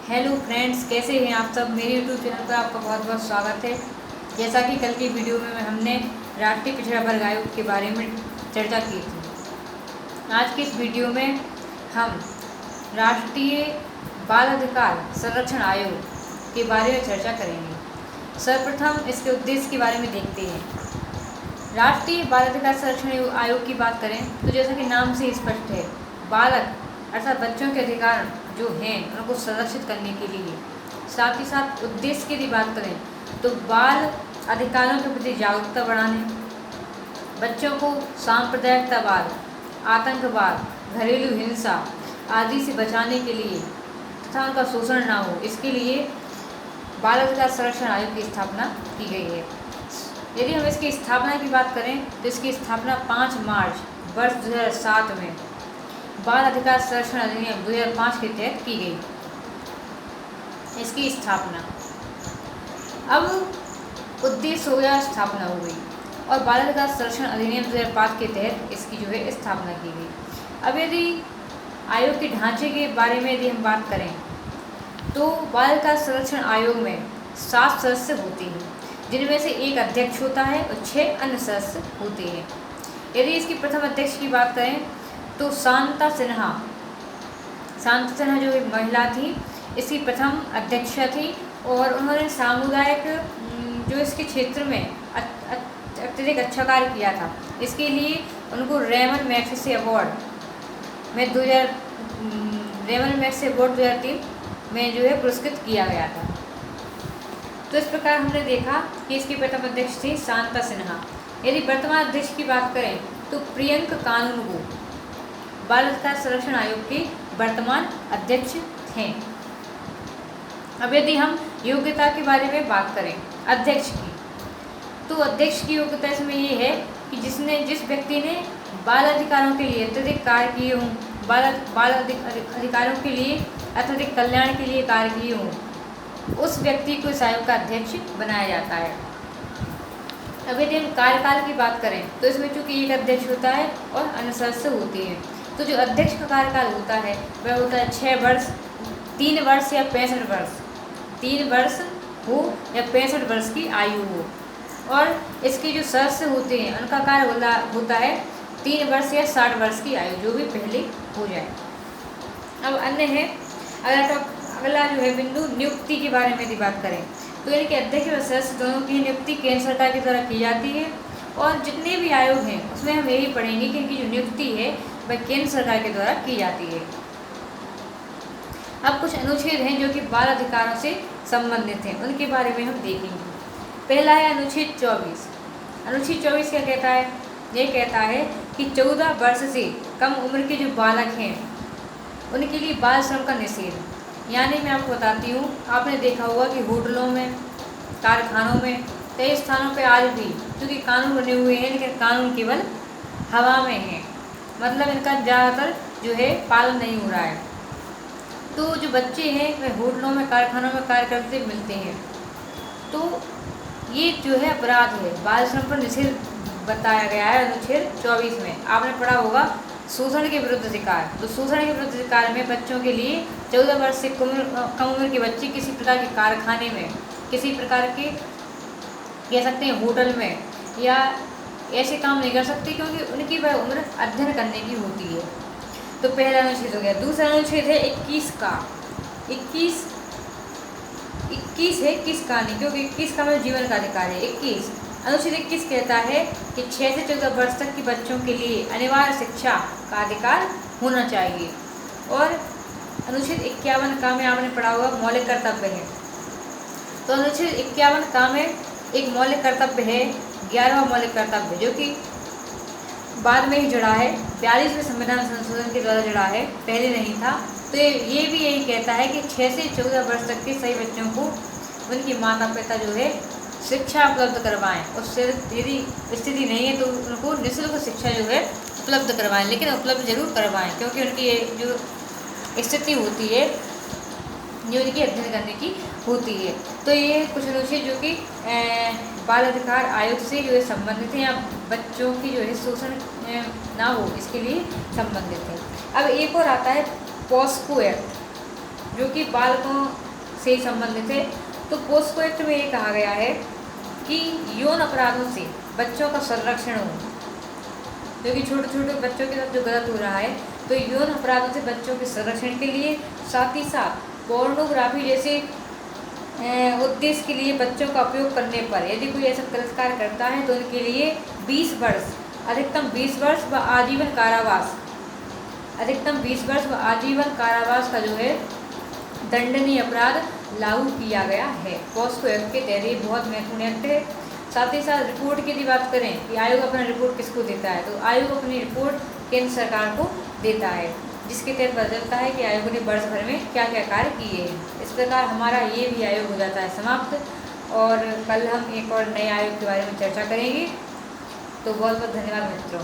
Hello friends, कैसे हैं आप सब। मेरे यूट्यूब चैनल पर आपका बहुत बहुत स्वागत है। जैसा कि कल की वीडियो में हमने राष्ट्रीय पिछड़ा वर्ग आयोग के बारे में चर्चा की थी। आज की इस वीडियो में हम राष्ट्रीय बाल अधिकार संरक्षण आयोग के बारे में चर्चा करेंगे। सर्वप्रथम इसके उद्देश्य के बारे में देखते हैं। राष्ट्रीय बाल अधिकार संरक्षण आयोग की बात करें तो जैसा कि नाम से स्पष्ट है, बालक अर्थात बच्चों के अधिकार जो हैं उनको संरक्षित करने के लिए, साथ ही साथ उद्देश्य की यदि बात करें तो बाल अधिकारों के प्रति जागरूकता बढ़ाने, बच्चों को सांप्रदायिकतावाद, आतंकवाद, घरेलू हिंसा आदि से बचाने के लिए तथा उनका शोषण ना हो, इसके लिए बाल अधिकार संरक्षण आयोग की स्थापना की गई है। यदि हम इसकी स्थापना की बात करें तो इसकी स्थापना 5 मार्च वर्ष 2007 में बाल अधिकार संरक्षण अधिनियम 2005 के तहत की गई। इसकी स्थापना अब उद्देश्य हो गया, स्थापना हो गई और बाल अधिकार संरक्षण अधिनियम 2005 के तहत इसकी जो है स्थापना की गई। अब यदि आयोग के ढांचे के बारे में यदि हम बात करें तो बाल अधिकार संरक्षण आयोग में 7 सदस्य होते हैं, जिनमें से एक अध्यक्ष होता है और 6 अन्य सदस्य होते हैं। यदि इसकी प्रथम अध्यक्ष की बात करें तो शांता सिन्हा जो एक महिला थी, इसकी प्रथम अध्यक्षा थी और उन्होंने सामुदायिक जो इसके क्षेत्र में अत्यधिक अच्छा कार्य किया था। इसके लिए उनको रेमन मैग्सेसे अवार्ड में 2003 में जो है पुरस्कृत किया गया था। तो इस प्रकार हमने देखा कि इसकी प्रथम अध्यक्ष थी शांता सिन्हा। यदि वर्तमान अध्यक्ष की बात करें तो प्रियंक कानूनगो बाल अधिकार संरक्षण आयोग के वर्तमान अध्यक्ष थे। अब यदि हम योग्यता के बारे में बात करें अध्यक्ष की, तो अध्यक्ष की योग्यता इसमें ये है कि जिस व्यक्ति ने बाल अधिकारों के लिए अत्यधिक कार्य किए हों, बाल अधिकारों के लिए अत्यधिक कल्याण के लिए कार्य किए हों, उस व्यक्ति को इस आयोग का अध्यक्ष बनाया जाता है। अब यदि हम कार्यकाल की बात करें तो इसमें चूँकि एक अध्यक्ष होता है और अन्य सदस्य होते हैं, तो जो अध्यक्ष का कार्यकाल होता है वह होता है 6 वर्ष, 3 वर्ष या 65 वर्ष, 3 वर्ष हो या 65 वर्ष की आयु हो। और इसके जो सदस्य होते हैं उनका कार्य होता है 3 वर्ष या 60 वर्ष की आयु, जो भी पहले हो जाए। अब अन्य है अगला जो है बिंदु नियुक्ति के बारे में यदि बात करें तो यानी कि अध्यक्ष और सदस्य दोनों की नियुक्ति केंद्र सरकार की द्वारा की जाती है। और जितने भी आयोग हैं उसमें हम यही पढ़ेंगे कि इनकी जो नियुक्ति है वह केंद्र सरकार के द्वारा की जाती है। अब कुछ अनुच्छेद हैं जो कि बाल अधिकारों से संबंधित हैं, उनके बारे में हम देखेंगे। पहला है अनुच्छेद 24। अनुच्छेद 24 क्या कहता है? ये कहता है कि 14 वर्ष से कम उम्र के जो बालक हैं उनके लिए बाल श्रम का निषेध। यानी मैं आपको बताती हूँ, आपने देखा होगा कि होटलों में, कारखानों में, कई स्थानों पे आज भी क्योंकि कानून बने हुए हैं लेकिन कानून केवल हवा में है, मतलब इनका ज़्यादातर जो है पालन नहीं हो रहा है। तो जो बच्चे हैं वह होटलों में, कारखानों में कार्य करते मिलते हैं, तो ये जो है अपराध है। बाल श्रम पर निषेध बताया गया है अनुच्छेद 24 में। आपने पढ़ा होगा शोषण के विरुद्ध अधिकार। तो शोषण के विरुद्ध अधिकार में बच्चों के लिए 14 वर्ष से कम उम्र के बच्चे किसी प्रकार के कारखाने में, किसी प्रकार के कह सकते हैं होटल में या ऐसे काम नहीं कर सकते, क्योंकि उनकी वह उम्र अध्ययन करने की होती है। तो पहला अनुच्छेद हो गया। दूसरा अनुच्छेद है 21 का। 21 है, 21 का नहीं, क्योंकि 21 का मतलब जीवन का अधिकार है। 21 अनुच्छेद 21 कहता है कि 6 से 14 वर्ष तक के बच्चों के लिए अनिवार्य शिक्षा का अधिकार होना चाहिए। और अनुच्छेद 51 का में आपने पढ़ा होगा मौलिक कर्तव्य है। तो अनुच्छेद 51 का में एक मौलिक कर्तव्य है, 11वां मौलिक कर्तव्य, जो कि बाद में ही जुड़ा है, 42वें संविधान संशोधन के द्वारा जुड़ा है, पहले नहीं था। तो ये भी यही कहता है कि 6 से 14 वर्ष तक के सभी बच्चों को उनकी माता पिता जो है शिक्षा उपलब्ध करवाएं। उससे यदि स्थिति नहीं है तो उनको निःशुल्क शिक्षा जो है उपलब्ध करवाएं, लेकिन उपलब्ध जरूर करवाएं, क्योंकि उनकी जो स्थिति होती है जो उनकी अध्ययन करने की होती है। तो ये कुछ अनुच्छेद जो कि बाल अधिकार आयोग से जो है संबंधित है, या बच्चों की जो है शोषण ना हो इसके लिए संबंधित है। अब एक और आता है पॉस्को एक्ट। जो कि बालकों से संबंधित है। तो पोस्को एक्ट में ये कहा गया है कि यौन अपराधों से बच्चों का संरक्षण हो, क्योंकि छोटे छोटे बच्चों के साथ जो गलत हो रहा है, तो यौन अपराधों से बच्चों के संरक्षण के लिए, साथ ही साथ पोर्नोग्राफी जैसे उद्देश्य के लिए बच्चों का उपयोग करने पर यदि कोई ऐसा गलत कार्य करता है तो उनके लिए 20 वर्ष, अधिकतम 20 वर्ष व आजीवन कारावास, अधिकतम 20 वर्ष व आजीवन कारावास का जो है दंडनीय अपराध लागू किया गया है। पोस्को एक्ट के तहत ये बहुत महत्वपूर्ण एक्ट है। साथ ही साथ रिपोर्ट की यदि बात करें कि आयोग अपना रिपोर्ट किसको देता है, तो आयोग अपनी रिपोर्ट केंद्र सरकार को देता है, जिसके तहत पता चलता है कि आयोग ने वर्ष भर में क्या क्या कार्य किए हैं। इस प्रकार हमारा ये भी आयोग हो जाता है समाप्त, और कल हम एक और नए आयोग के बारे में चर्चा करेंगे। तो बहुत बहुत धन्यवाद मित्रों।